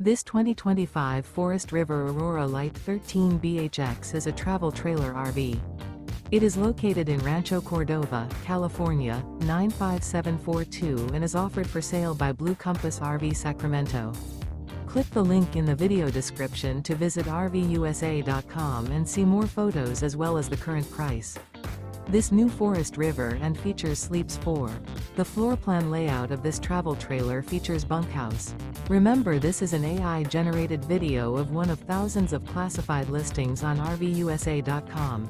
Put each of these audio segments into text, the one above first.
This 2025 Forest River Aurora Light 13 BHX is a travel trailer RV. It is located in Rancho Cordova, California, 95742 and is offered for sale by Blue Compass RV Sacramento. Click the link in the video description to visit RVUSA.com and see more photos as well as the current price. This new Forest River and features sleeps 4. The floor plan layout of this travel trailer features bunkhouse. Remember, this is an AI-generated video of one of thousands of classified listings on RVUSA.com.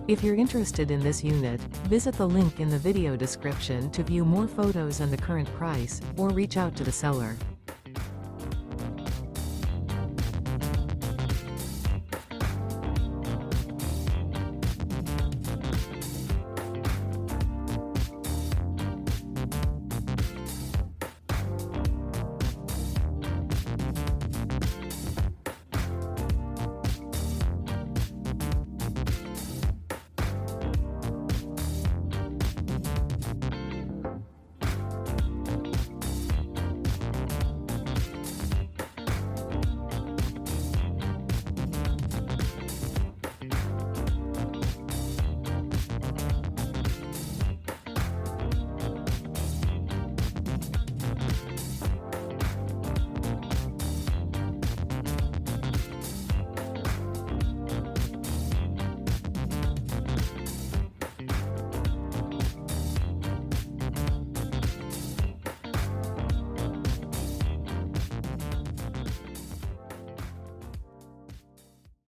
If you're interested in this unit, visit the link in the video description to view more photos and the current price, or reach out to the seller.